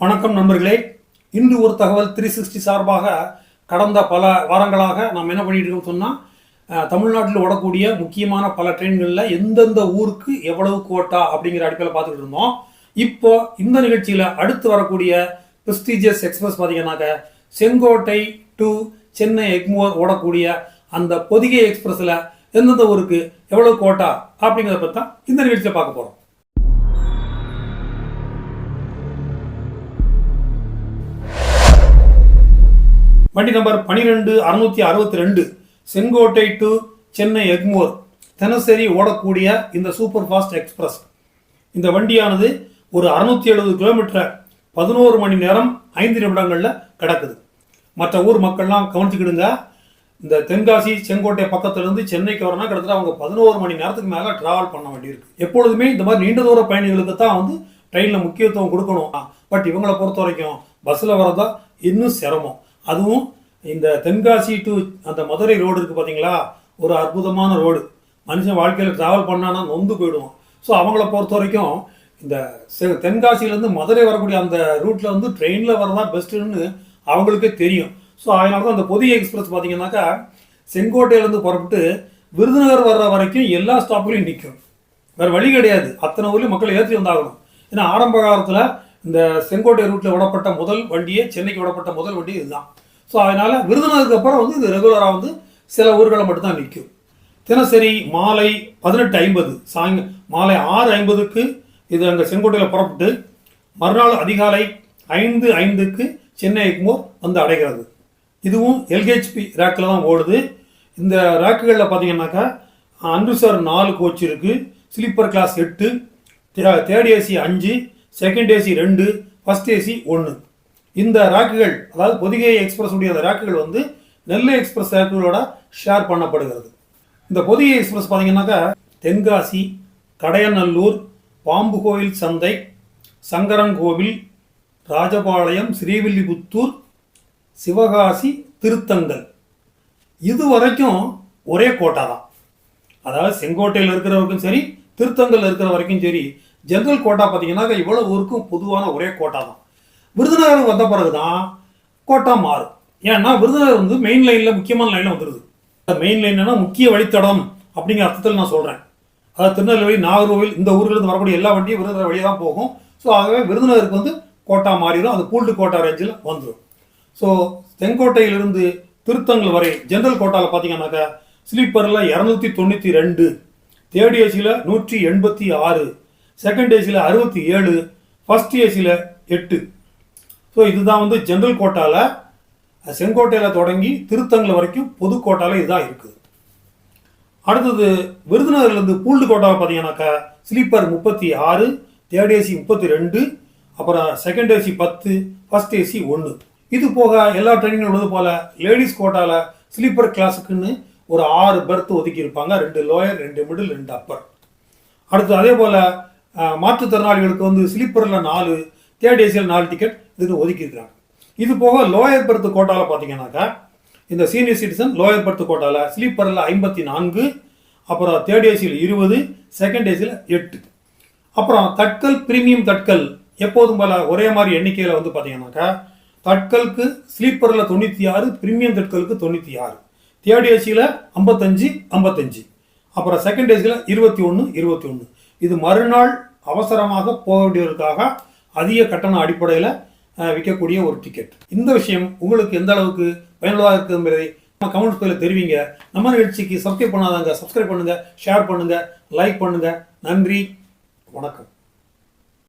வணக்கம் நண்பர்களே. இன்று ஒரு தகவல் 360 சார்பாக கடந்த பல வாரங்களாக நாம் என்ன பண்ணிட்டு இருக்கோம் சொன்னால், தமிழ்நாட்டில் ஓடக்கூடிய முக்கியமான பல ட்ரெயின்களில் எந்தெந்த ஊருக்கு எவ்வளவு கோட்டா அப்படிங்கிற அடிப்படையில் பார்த்துக்கிட்டு இருந்தோம். இப்போ இந்த நிகழ்ச்சியில் அடுத்து வரக்கூடிய ப்ரெஸ்டீஜியஸ் எக்ஸ்பிரஸ் பார்த்தீங்கன்னாக்க செங்கோட்டை டு சென்னை எக்மோர் ஓடக்கூடிய அந்த பொதிகை எக்ஸ்பிரஸில் எந்தெந்த ஊருக்கு எவ்வளவு கோட்டா அப்படிங்கிறத பற்றி தான் இந்த நிகழ்ச்சியில் பார்க்க போகிறோம். வண்டி நம்பர் 12662 செங்கோட்டை டு சென்னை எக்மோர் தினசரி ஓடக்கூடிய இந்த சூப்பர் ஃபாஸ்ட் எக்ஸ்பிரஸ். இந்த வண்டியானது ஒரு 670 கிலோமீட்டர் 11 மணி நேரம் 5 நிமிடங்களில் கிடக்குது. மற்ற ஊர் மக்கள்லாம் கவனிச்சுக்கிடுங்க. இந்த தென்காசி செங்கோட்டை பக்கத்துலேருந்து சென்னைக்கு வரணும்னா கிட்டத்தட்ட அவங்க 11 மணி நேரத்துக்கு மேலே ட்ராவல் பண்ண வேண்டியிருக்கு. எப்பொழுதுமே இந்த மாதிரி நீண்ட தூர பயணிகளுக்கு தான் ட்ரெயினில் முக்கியத்துவம் கொடுக்கணும். பட் இவங்களை பொறுத்த வரைக்கும் பஸ்ஸில் வரதான் இன்னும் சிரமம். அதுவும் இந்த தென்காசி டு அந்த மதுரை ரோடு இருக்குது பார்த்தீங்களா, ஒரு அற்புதமான ரோடு. மனுஷன் வாழ்க்கையில் ட்ராவல் பண்ணானா நொந்து போயிடுவோம். ஸோ அவங்கள பொறுத்த வரைக்கும் இந்த தென்காசியிலேருந்து மதுரை வரக்கூடிய அந்த ரூட்டில் ட்ரெயினில் வரதான் பெஸ்ட்டுன்னு அவங்களுக்கே தெரியும். ஸோ அதனால தான் அந்த பொதிகை எக்ஸ்பிரஸ் பார்த்தீங்கன்னாக்கா செங்கோட்டையிலேருந்து புறப்பட்டு விருதுநகர் வர்ற வரைக்கும் எல்லா ஸ்டாப்லையும் நிற்கும். வேறு வழி கிடையாது. அத்தனை ஊர்லேயும் மக்களை ஏற்றி வந்தாகணும். ஏன்னா ஆரம்ப காலத்தில் இந்த செங்கோட்டை ரூட்டில் விடப்பட்ட முதல் வண்டியே, சென்னைக்கு விடப்பட்ட முதல் வண்டி இதுதான். ஸோ அதனால் விருதுநகருக்கு அப்புறம் இது ரெகுலராக சில ஊர்களை மட்டும்தான் நிற்கும். தினசரி மாலை 18:50 மாலை 6:50க்கு இது அங்கே செங்கோட்டையில் புறப்பட்டு மறுநாள் அதிகாலை 5:05க்கு சென்னை எக்மோர் அடைகிறது. இதுவும் எல்ஹெச்பி ரேக்கில் தான் ஓடுது. இந்த ரேக்குகளில் பார்த்தீங்கன்னாக்கா அன்ரிசர்வ் 4 கோச் இருக்குது, sleeper class 8, third AC 5, second AC 2, first AC 1. இந்த ராக்குகள், அதாவது பொதிகை எக்ஸ்பிரஸ் உடைய அந்த ராக்குகள் நெல்லை எக்ஸ்பிரஸ் ராக்குகளோட ஷேர் பண்ணப்படுகிறது. இந்த பொதிகை எக்ஸ்பிரஸ் பார்த்தீங்கன்னாக்கா தென்காசி, கடையநல்லூர், பாம்பு கோயில் சந்தை, சங்கரன்கோவில், ராஜபாளையம், ஸ்ரீவில்லிபுத்தூர், சிவகாசி, திருத்தங்கல் இது வரைக்கும் ஒரே கோட்டா தான். அதாவது செங்கோட்டையில் இருக்கிறவருக்கும் சரி, திருத்தங்கல் இருக்கிற வரைக்கும் சரி, ஜென்ரல் கோட்டா பார்த்தீங்கன்னாக்கா இவ்வளோ ஊருக்கும் பொதுவான ஒரே கோட்டா தான். விருதுநகர் வந்த பிறகு தான் கோட்டா மாறும். ஏன்னா விருதுநகர் மெயின் லைனில், முக்கியமான லைனில் வந்துடுது. மெயின் லைன்னா முக்கிய வழித்தடம் அப்படிங்கிற அர்த்தத்தில் நான் சொல்கிறேன். அதாவது திருநெல்வேலி, நாகர்கோவில் இந்த ஊர்லேருந்து வரக்கூடிய எல்லா வண்டியும் விருதுநகர் வழியாக தான் போகும். ஸோ ஆகவே விருதுநகருக்கு கோட்டா மாறிடும். அது பூல்டு கோட்டா ரேஞ்சில் வந்துடும். ஸோ செங்கோட்டையிலிருந்து திருத்தங்கல் வரை ஜென்ரல் கோட்டாவில் பார்த்தீங்கன்னாக்கா ஸ்லீப்பரில் 292, தேர்ட் ஏசியில் 186, செகண்ட் ஏசியில் 67, ஃபர்ஸ்ட் ஏசியில் 8. ஸோ இதுதான் ஜென்ரல் கோட்டாவில் செங்கோட்டையில் தொடங்கி திருத்தங்கல் வரைக்கும் பொது கோட்டாவில் இதுதான் இருக்குது. அடுத்தது விருதுநகர்லேருந்து பூல்டு கோட்டாவில் பார்த்தீங்கன்னாக்கா ஸ்லீப்பர் 36, தேர்ட் ஏசி 32, அப்புறம் செகண்ட் ஏசி 10, ஃபர்ஸ்ட் ஏசி 1. இது போக எல்லா ட்ரெயின்களும் உள்ளது போல் லேடிஸ் கோட்டாவில் ஸ்லீப்பர் கிளாஸுக்குன்னு ஒரு 6 பெர்த் ஒதுக்கி இருப்பாங்க. 2 லோயர், 2 மிடில், 2 அப்பர். அடுத்து அதே போல் மாற்றுத்திறனாளிகளுக்கு ஸ்லீப்பரில் 4, தேர்ட் ஏசியில் 4 டிக்கெட் இதுக்கு ஒதுக்கியிருக்கிறாங்க. இது போக லோயர் பெர்த் கோட்டாவில் பார்த்தீங்கன்னாக்கா இந்த சீனியர் சிட்டிசன் லோயர் பெர்த் கோட்டாவில் ஸ்லீப்பரில் 54, அப்புறம் தேர்ட் ஏசியில் 20, செகண்ட் ஏசியில் 8. அப்புறம் தட்கல், பிரீமியம் தட்கல் எப்போதும் போல ஒரே மாதிரி எண்ணிக்கையில் பார்த்தீங்கன்னாக்கா தட்கலுக்கு ஸ்லீப்பரில் 96, பிரீமியம் தட்கலுக்கு 96, தேர்ட் ஏசியில் 55, அப்புறம் செகண்ட் ஏசியில் 21. இது மறுநாள் அவசரமாக போக வேண்டியதற்காக அதிக கட்டண அடிப்படையில் விற்கக்கூடிய ஒரு டிக்கெட். இந்த விஷயம் உங்களுக்கு எந்த அளவுக்கு பயனுள்ளதாக இருக்குது என்பதை நம்ம கமெண்ட்ஸ் பகுதியில் தெரிவிங்க. நம்ம நிகழ்ச்சிக்கு சப்ஸ்கிரைப் பண்ணாதாங்க சப்ஸ்கிரைப் பண்ணுங்கள், ஷேர் பண்ணுங்கள், லைக் பண்ணுங்கள். நன்றி, வணக்கம்.